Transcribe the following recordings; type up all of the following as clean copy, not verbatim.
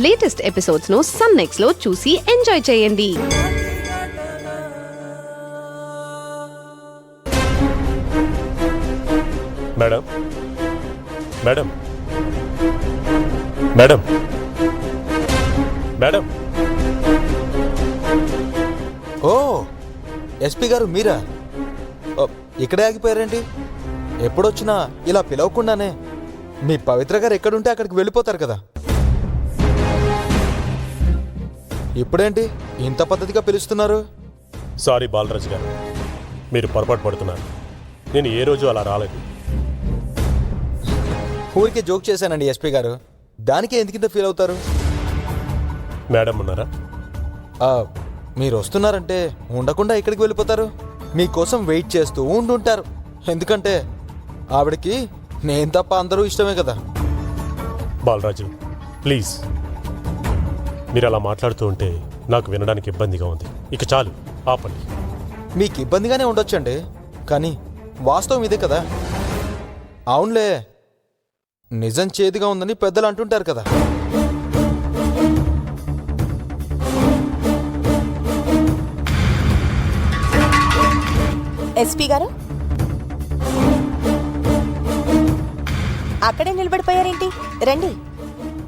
Latest episodes ను sun next లో చూసి ఎంజాయ్ చేయండి. మేడం మేడం మేడం మేడం ఓ ఎస్పీ గారు మీరా? ఇక్కడే ఆగిపోయారేంటి? ఎప్పుడొచ్చినా ఇలా పిలవకుండానే మీ పవిత్ర గారు ఎక్కడుంటే అక్కడికి వెళ్ళిపోతారు కదా. ఇప్పుడేంటి ఇంత పద్ధతిగా పిలుస్తున్నారు? సారీ బాలరాజు గారు, మీరు పొరపాటు పడుతున్నారు. నేను ఏ రోజు అలా రాలేదు. ఊరికే జోక్ చేశానండి ఎస్పీ గారు, దానికే ఎందుకింత ఫీల్ అవుతారు? మేడం ఉన్నారా? మీరు వస్తున్నారంటే ఉండకుండా ఎక్కడికి వెళ్ళిపోతారు? మీకోసం వెయిట్ చేస్తూ ఉండుంటారు. ఎందుకంటే ఆవిడకి నేను తప్ప అందరూ ఇష్టమే కదా. బాలరాజు ప్లీజ్, మీరు అలా మాట్లాడుతూ ఉంటే నాకు వినడానికి ఇబ్బందిగా ఉంది. ఇక చాలు, ఆపండి. మీకు ఇబ్బందిగానే ఉండొచ్చండి, కానీ వాస్తవం ఇదే కదా. అవునులే, నిజం చేదుగా ఉందని పెద్దలు అంటుంటారు కదా. ఎస్పీ గారు అక్కడే నిలబడిపోయారేంటి? రండి.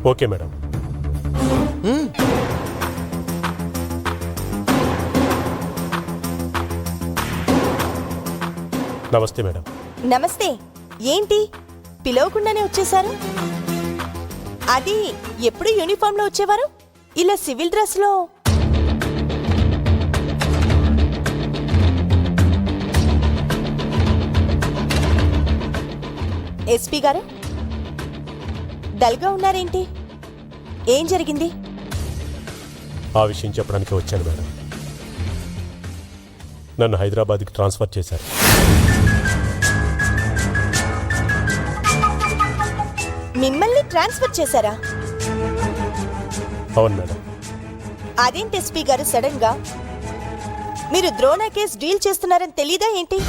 Okay madam. నమస్తే మేడం. నమస్తే. ఏంటి పిలవకుండానే వచ్చేశారు? అది ఎప్పుడు యూనిఫామ్ లో వచ్చేవారు, ఇలా సివిల్ డ్రెస్ లో? ఎస్పీ గారు డల్గా ఉన్నారేంటి? ఏం జరిగింది? ఆ విషయం చెప్పడానికి వచ్చాను మేడం. నన్ను హైదరాబాద్కి ట్రాన్స్ఫర్ చేశారు. మిమ్మల్ని ట్రాన్స్ఫర్ చేశారా? అవును మేడం. అదేంటి ఎస్పీ గారు సడన్ గా? మీరు ద్రోణ కేసు డీల్ చేస్తున్నారని తెలీదా ఏంటి?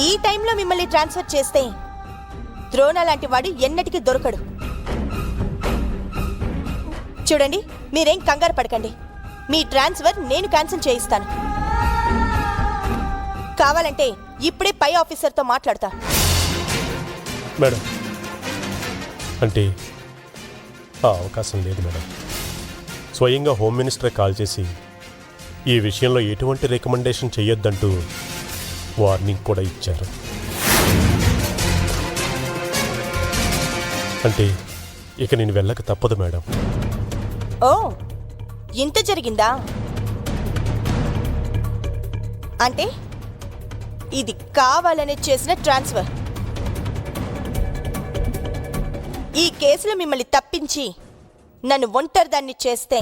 ఈ టైంలో మిమ్మల్ని ట్రాన్స్ఫర్ చేస్తే ద్రోణ లాంటి వాడు ఎన్నటికీ దొరకడు. చూడండి, మీరేం కంగారు పడకండి. మీ ట్రాన్స్ఫర్ నేను క్యాన్సిల్ చేయిస్తాను. కావాలంటే ఇప్పుడే పై ఆఫీసర్తో మాట్లాడతా. మేడం, అంటే ఆ అవకాశం లేదు మేడం. స్వయంగా హోమ్ మినిస్టర్ కాల్ చేసి ఈ విషయంలో ఎటువంటి రికమెండేషన్ చెయ్యొద్దంటూ వార్నింగ్ కూడా ఇచ్చారు. అంటే ఇక నేను వెళ్ళక తప్పదు మేడం. ఓ, ఇంత జరిగిందా? అంటే ఇది కావాలనే చేసిన ట్రాన్స్ఫర్. ఈ కేసులో మిమ్మల్ని తప్పించి నన్ను ఒంటరిదాన్ని చేస్తే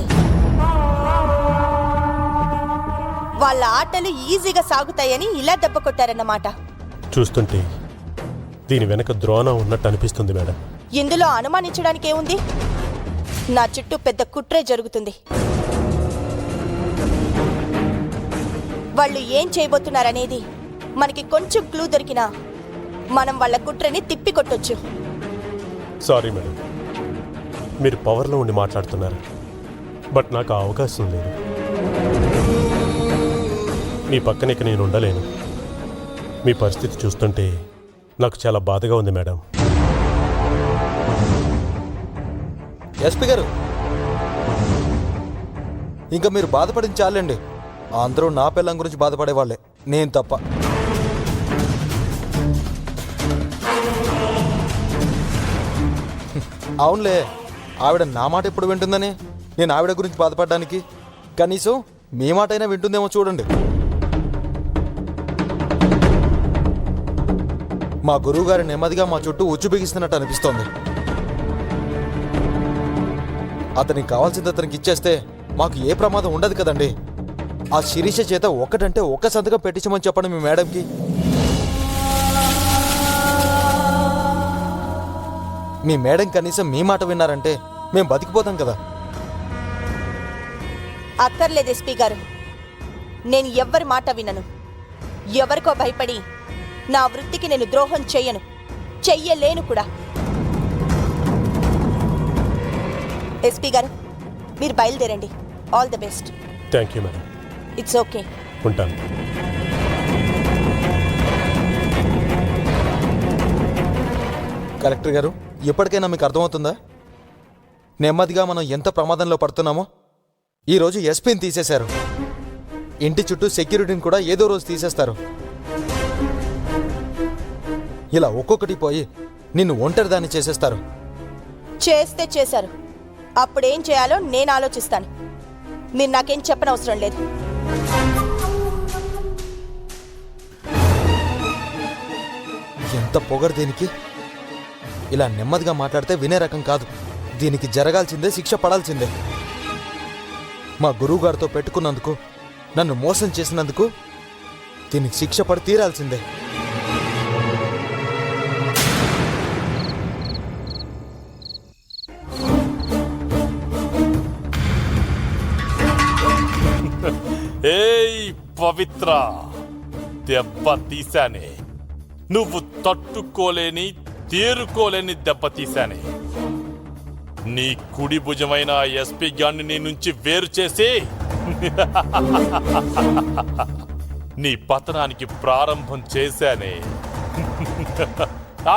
వాళ్ళ ఆటలు ఈజీగా సాగుతాయని ఇలా దెబ్బ కొట్టారన్నమాట. చూస్తుంటే దీని వెనక ద్రోణ ఉన్నట్టు అనిపిస్తుంది మేడం. ఇందులో అనుమానించడానికి ఏముంది? నా చుట్టూ పెద్ద కుట్రే జరుగుతుంది. వాళ్ళు ఏం చేయబోతున్నారనేది మనకి కొంచెం క్లూ దొరికినా మనం వాళ్ళ కుట్రని తిప్పికొట్టొచ్చు. సారీ మేడం, మీరు పవర్లో ఉండి మాట్లాడుతున్నారు, బట్ నాకు ఆ అవకాశం లేదు. మీ పక్కన ఇక నేను ఉండలేను. మీ పరిస్థితి చూస్తుంటే నాకు చాలా బాధగా ఉంది మేడం. ఎస్పీ గారు, ఇంకా మీరు బాధపడింది చాలండి. అందరూ నా పిల్లం గురించి బాధపడేవాళ్ళే, నేను తప్ప. అవునులే, ఆవిడ నా మాట ఎప్పుడు వింటుందని నేను ఆవిడ గురించి బాధపడడానికి కనీసం మీ మాట అయినా వింటుందేమో చూడండి. మా గురువు గారి నెమ్మదిగా మా చుట్టూ ఉచ్చు బిగిస్తున్నట్టు అనిపిస్తోంది. అతనికి కావాల్సింది అతనికి ఇచ్చేస్తే మాకు ఏ ప్రమాదం ఉండదు కదండి. ఆ శిరీష చేత ఒక్కటంటే ఒక్క సంతకం పెట్టించమని చెప్పండి మీ మేడంకి. మీ మేడం కనీసం మీ మాట విన్నారంటే మేము బతికిపోతాం కదా. అక్కర్లేదు ఎస్పీ గారు, నేను ఎవ్వరి మాట వినను. ఎవరికో భయపడి నా వృత్తికి నేను ద్రోహం చెయ్యను, చెయ్యలేను కూడా. ఎస్పీ గారు మీరు బయలుదేరండి. All the best. Thank you madam. It's okay. ఉంటాను. కలెక్టర్ గారు, ఇప్పటికైనా మీకు అర్థమవుతుందా నెమ్మదిగా మనం ఎంత ప్రమాదంలో పడుతున్నామో? ఈరోజు ఎస్పీని తీసేశారు, ఇంటి చుట్టూ సెక్యూరిటీని కూడా ఏదో రోజు తీసేస్తారు. ఇలా ఒక్కొక్కటి పోయి నిన్ను ఒంటరిదాన్ని చేసేస్తారు. చేస్తే చేశారు, అప్పుడేం చేయాలో నేను ఆలోచిస్తాను. మీరు నాకేం చెప్పనవసరం లేదు. ఎంత పొగరు దీనికి! ఇలా నెమ్మదిగా మాట్లాడితే వినే రకం కాదు. దీనికి జరగాల్సిందే, శిక్ష పడాల్సిందే. మా గురువుగారితో పెట్టుకున్నందుకు, నన్ను మోసం చేసినందుకు దీనికి శిక్ష పడి తీరాల్సిందే. ఏయ్ పవిత్ర, దెబ్బ తీశానే. నువ్వు తట్టుకోలేని తేరుకోలేని దెబ్బ తీశానే. నీ కుడి భుజమైన ఎస్పీ గాన్ని నీ నుంచి వేరు చేసి నీ పతనానికి ప్రారంభం చేశానే.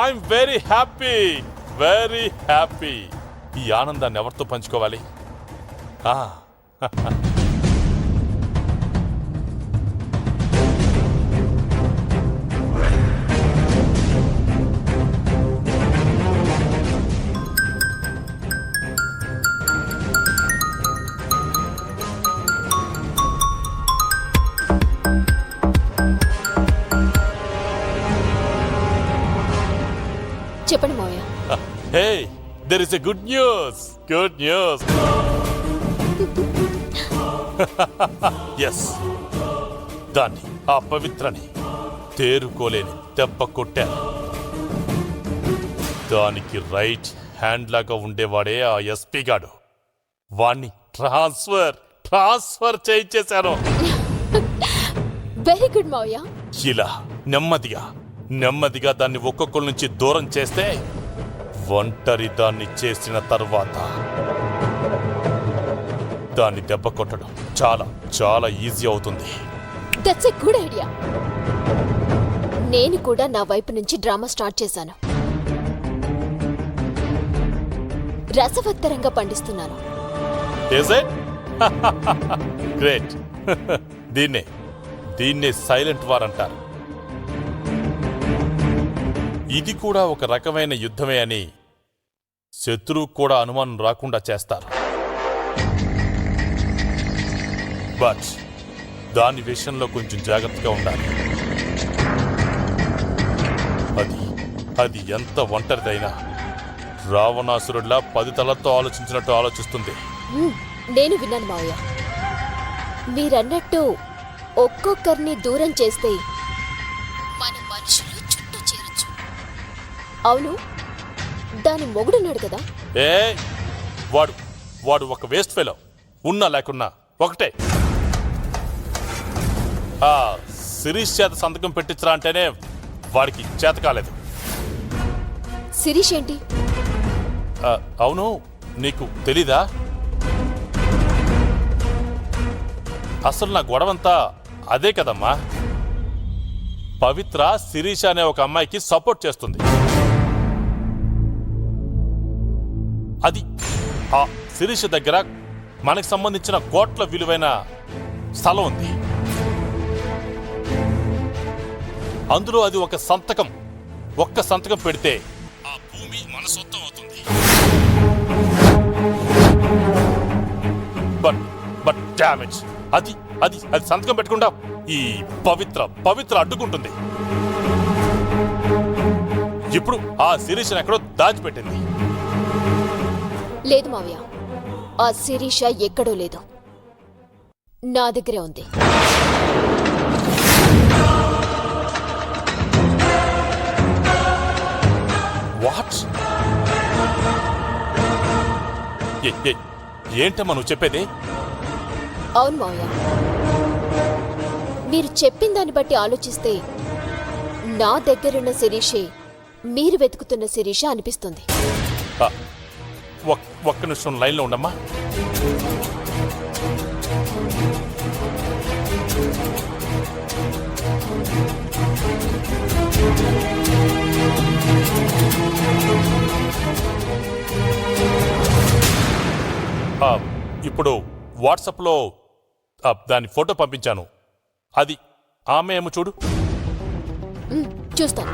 I'm very happy, very happy. ఈ ఆనందాన్ని ఎవరితో పంచుకోవాలి? చెప్పండి మావయ్య. హే, there is a good news. Good news. Yes. దాన్ని, ఆ పవిత్రని తేరుకోలేని దెబ్బ కొట్టాను. దానికి రైట్ హ్యాండ్ లాగా ఉండేవాడే ఆ ఎస్పీ గాడు. వాణ్ణి ట్రాన్స్ఫర్ చేయించేశాను. వెరీ గుడ్ మావయ్య. ఇలా నెమ్మదిగా దాన్ని ఒక్కొక్కరి నుంచి దూరం చేస్తే, ఒంటరి దాన్ని చేసిన తర్వాత దాన్ని దెబ్బ కొట్టడం చాలా చాలా ఈజీ అవుతుంది. That's a good idea. నేను కూడా నా వైపు నుంచి డ్రామా స్టార్ట్ చేశాను. రసవత్తరంగా పండిస్తున్నాను. Is it? గ్రేట్. దీన్నే సైలెంట్ వార్ అంటారు. ఇది కూడా ఒక రకమైన యుద్ధమే అని శత్రువు కూడా అనుమానం రాకుండా చేస్తారు. బట్ దాని విషయంలో కొంచెం జాగ్రత్తగా ఉండాలి. అది ఎంత ఒంటరిదైనా రావణాసురుడిలా 10 తలతో ఆలోచించినట్టు ఆలోచిస్తుంది. నేను విన్నాను మావయ్య. మీరన్నట్టు ఒక్కొక్కరిని దూరం చేస్తే మన మనుషులు చుట్టూ చేరొచ్చు. అవును, దాని మొగుడున్నాడు కదా. వాడు ఒక వేస్ట్ ఫెలో. ఉన్నా లేకున్నా ఒకటే. ఆ శిరీష్ చేత సంతకం పెట్టించరా అంటేనే వాడికి చేత కాలేదు. శిరీష్ ఏంటి? అవును, నీకు తెలీదా? అసలు నా గొడవంతా అదే కదమ్మా. పవిత్ర శిరీష అనే ఒక అమ్మాయికి సపోర్ట్ చేస్తుంది. అది ఆ శిరీష దగ్గర మనకు సంబంధించిన కోట్ల విలువైన స్థలం ఉంది. అందులో అది ఒక్క సంతకం పెడితే ఆ భూమి మన సొంతం అవుతుంది. బట్ డామేజ్ అది సంతకం పెట్టకుండా ఈ పవిత్ర అడ్డుకుంటుంది. ఇప్పుడు ఆ శిరీషను ఎక్కడో దాచిపెట్టింది. లేదు మావయ్య, ఆ శిరీష ఎక్కడో లేదు, నా దగ్గరే ఉంది. వాట్? ఏంటమ్మా నువ్వు చెప్పేది? అవును మావయ్య, మీరు చెప్పిన దాన్ని బట్టి ఆలోచిస్తే నా దగ్గరున్న శిరీషే మీరు వెతుకుతున్న శిరీష అనిపిస్తుంది. ఒక్క నిమిషం లైన్లో ఉండమ్మా. ఇప్పుడు వాట్సాప్లో దాని ఫోటో పంపించాను. అది ఆమె ఏమో చూడు. చూస్తాను.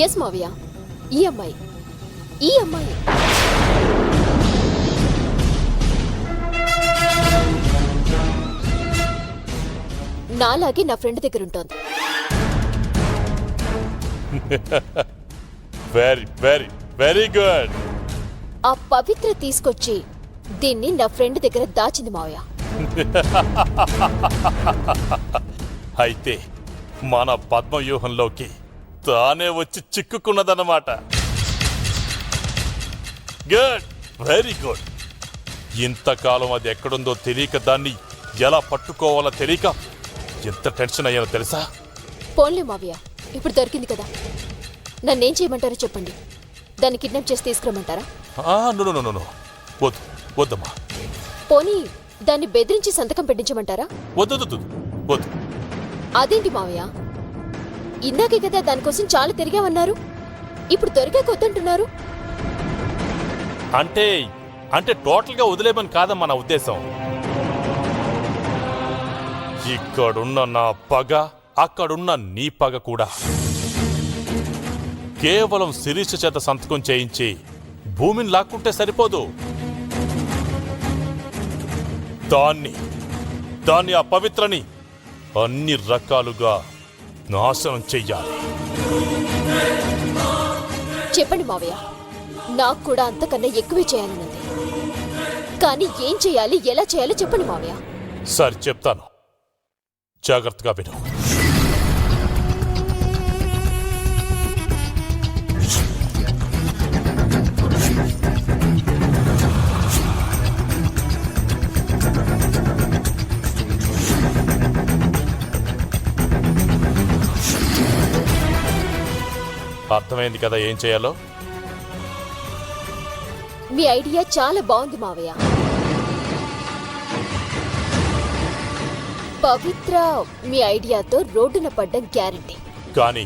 ఎస్ మావయ్య, ఈ అమ్మాయి. నాలాగే నా ఫ్రెండ్ దగ్గర ఉంటుంది. Very very very good. ఆ పవిత్ర తీసుకొచ్చి దీన్ని నా ఫ్రెండ్ దగ్గర దాచింది మావయ్య. అయితే మన పద్మవ్యూహంలోకి తానే వచ్చి చిక్కుకున్నదన్నమాట. Good, very good. ఇంతకాలం అది ఎక్కడుందో తెలియక, దాన్ని ఎలా పట్టుకోవాలో తెలియక ఎంత టెన్షన్ అయ్యానో తెలుసా? పోన్లే మావయ్య, ఇప్పుడు దొరికింది కదా. నన్నేం చేయమంటారో చెప్పండి. దాన్ని కిడ్నాప్ చేసి తీసుకురమ్మంటారా? నో, వద్దమ్మా. పోనీ దాన్ని బెదిరించి సంతకం పెట్టించమంటారా? వద్దు. అదేంటి మావయ్య, ఇందాకే కదా దానికోసం చాలా తిరిగామన్నారు, ఇప్పుడు దొరికాక వద్దంటున్నారు. అంటే టోటల్గా వదిలేమని కాదమ్మా నా ఉద్దేశం. ఇక్కడున్న నా పగ, అక్కడున్న నీ పగ కూడా కేవలం శిరీష చేత సంతకం చేయించి భూమిని లాక్కుంటే సరిపోదు. దాన్ని ఆ పవిత్రని అన్ని రకాలుగా నాశనం చెయ్యాలి. చెప్పండి మావయ్య, నాకు కూడా అంతకన్నా ఎక్కువే చేయాలనుంది. కానీ ఏం చేయాలి, ఎలా చేయాలో చెప్పండి మావయ్య. సరే చెప్తాను, జాగ్రత్తగా విను. అర్థమైంది కదా ఏం చేయాలో? మీ ఐడియా చాలా బాగుంది మావయ్య. పవిత్ర మీ ఐడియాతో రోడ్డున పడ్డం గ్యారంటీ. కానీ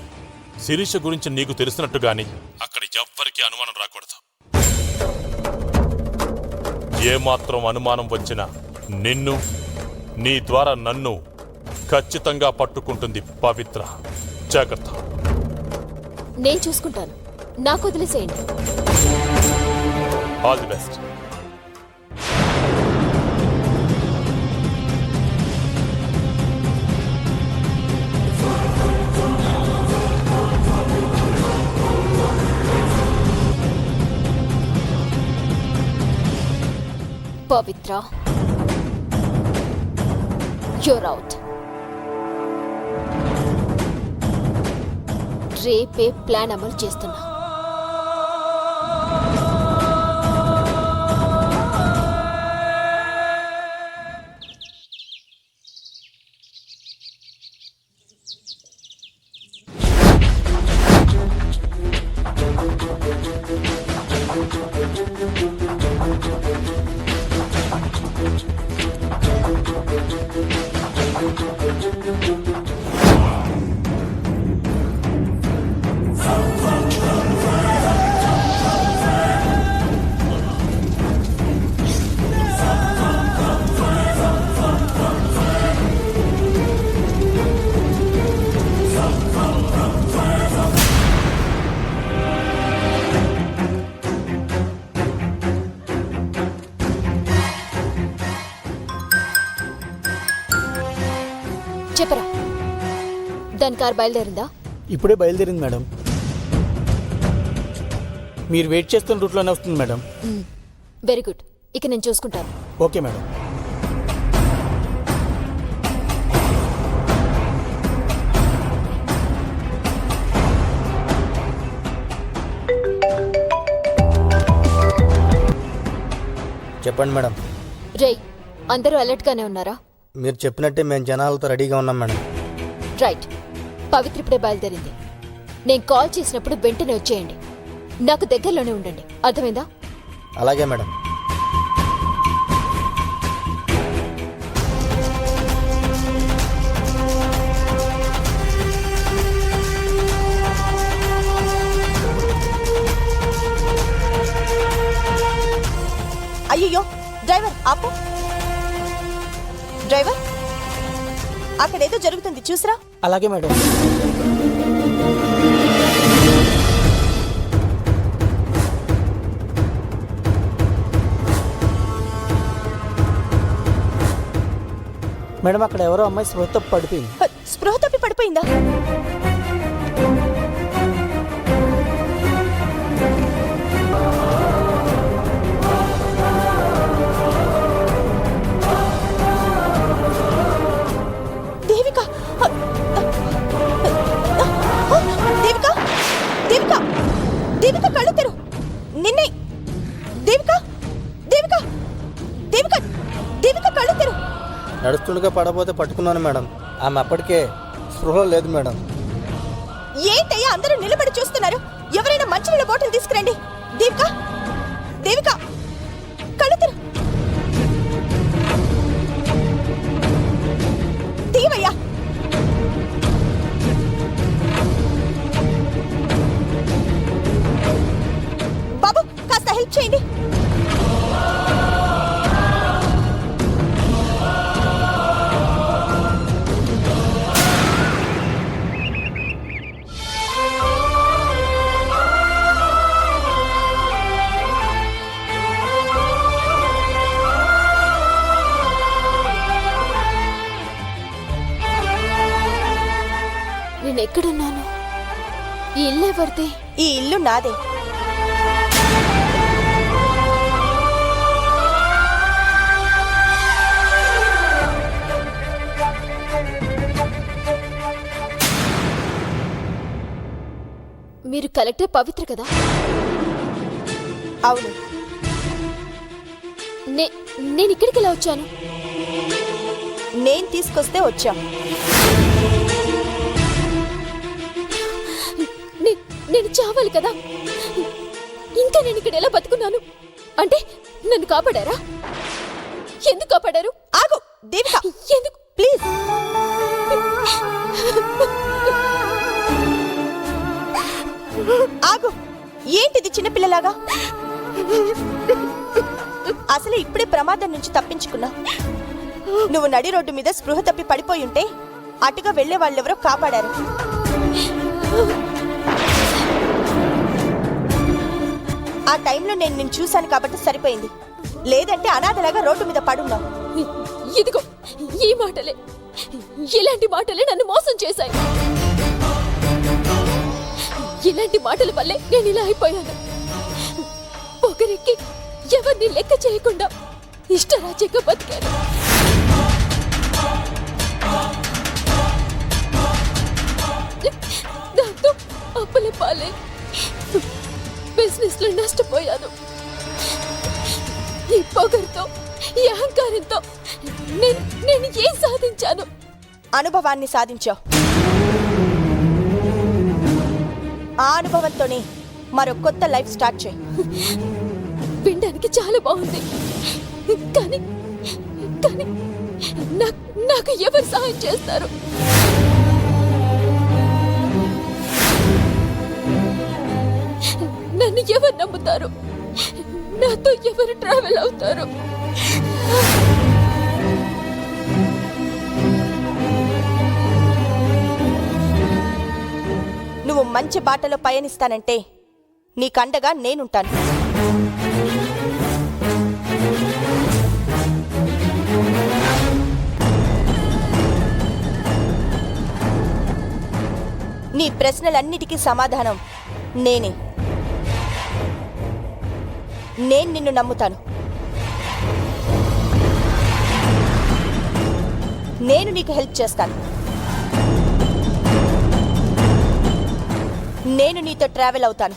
శిరీష గురించి నీకు తెలిసినట్టుగాని అక్కడ ఎవ్వరికీ అనుమానం రాకూడదు. ఏమాత్రం అనుమానం వచ్చినా నిన్ను, నీ ద్వారా నన్ను ఖచ్చితంగా పట్టుకుంటుంది పవిత్ర. జాగ్రత్త. నేను చూసుకుంటాను, నాకు వదిలేసేయండి. All the best. Pavitra, you're out. రేపే ప్లాన్ అమలు చేస్తున్నా. చెప్పరా, దాని కార్ బయలుదేరిందా? ఇప్పుడే బయలుదేరింది మేడం. మీరు వెయిట్ చేస్తున్న రూట్లోనే వస్తుంది మేడం. వెరీ గుడ్, ఇక నేను చూసుకుంటాను. Okay madam. చెప్పండి మేడం. రేయ్, అందరూ అలర్ట్గానే ఉన్నారా? మీరు చెప్పినట్టే మేము జనాలతో రెడీగా ఉన్నాం మేడం. రైట్. పవిత్ర ఇప్పుడే బయలుదేరింది. నేను కాల్ చేసినప్పుడు వెంటనే వచ్చేయండి. నాకు దగ్గరలోనే ఉండండి, అర్థమైందా? అలాగే మేడం. అయ్యయ్యో, డ్రైవర్ ఆపు. డ్రైవర్, అక్కడేదో జరుగుతుంది చూసిరా. అలాగే మేడం. మేడం, అక్కడ ఎవరో అమ్మాయి స్పృహతో పడిపోయింది. స్పృహ తప్పి పడిపోయిందా? దేవిక, దేవిక, దేవిక, దేవిక కళ్ళు తెరు. నిన్నే. దేవిక, దేవిక, దేవిక, దేవిక కళ్ళు తెరు. నడుస్తుండగా పడబోతే పట్టుకున్నాను మేడం. ఆమె అప్పటికే స్పృహలో లేదు మేడం. ఏంటయ్యా అందరూ నిలబడి చూస్తున్నారు? ఎవరైనా మంచినీళ్ళ బాటిల్ తీసుకురండి. దేవిక, దేవిక కళ్ళు తెరు. తీవయ్యా. బాబు, కాస్త హెల్ప్ చేయండి. నేను ఎక్కడున్నాను? ఈ ఇల్లు ఎవరిది? ఈ ఇల్లు నాదే. మీరు కలెక్టర్ పవిత్ర కదా? అవును. నేను ఇక్కడికి ఎలా వచ్చాను? నేను తీసుకొస్తే వచ్చాం. నేను చావాలి కదా. ఇంకా నేను ఇక్కడ ఎలా బతుకున్నాను? అంటే నన్ను కాపాడారా? ఎందుకు కాపాడారు? ఆగు దేవిక, ఎందుకు? ప్లీజ్. ఆగు. ఏంటిది చిన్నపిల్లలాగా? అసలు ఇప్పుడే ప్రమాదం నుంచి తప్పించుకున్నా. నువ్వు నడి రోడ్డు మీద స్పృహ తప్పి పడిపోయి ఉంటే అటుగా వెళ్లే వాళ్ళెవరో కాపాడారు. ఆ టైంలో నేను నిన్ను చూశాను కాబట్టి సరిపోయింది. లేదంటే అనాథలాగా రోడ్డు మీద పడున్నావు. ఇదిగో ఈ మాటలే, ఇలాంటి మాటలే నన్ను మోసం చేశాయి. ఇలాంటి మాటల వల్లే నేను ఇలా అయిపోయాను. ఒకరికి ఎవరిని లెక్క చేయకుండా ఇష్టరాజ్యంగా బతికాను. దాంతో అప్పుల పాలే బిజినెస్ లో నష్టపోయాను. ఈ పొగరుతో, ఈ అహంకారంతో నేను ఏం సాధించాను? అనుభవాన్ని సాధించావు. ఆ అనుభవంతోనే మరో కొత్త లైఫ్ స్టార్ట్ చేయి. వినడానికి చాలా బాగుంది, కానీ కానీ నాకు ఎవరు సహాయం చేస్తారు? నన్ను ఎవరు నమ్ముతారు? నాతో ఎవరు ట్రావెల్ అవుతారు? నువ్వు మంచి బాటలో పయనిస్తానంటే నీకండగా నేనుంటాను. నీ ప్రశ్నలన్నిటికీ సమాధానం నేనే. నేను నిన్ను నమ్ముతాను. నేను నీకు హెల్ప్ చేస్తాను. నేను నీతో ట్రావెల్ అవుతాను.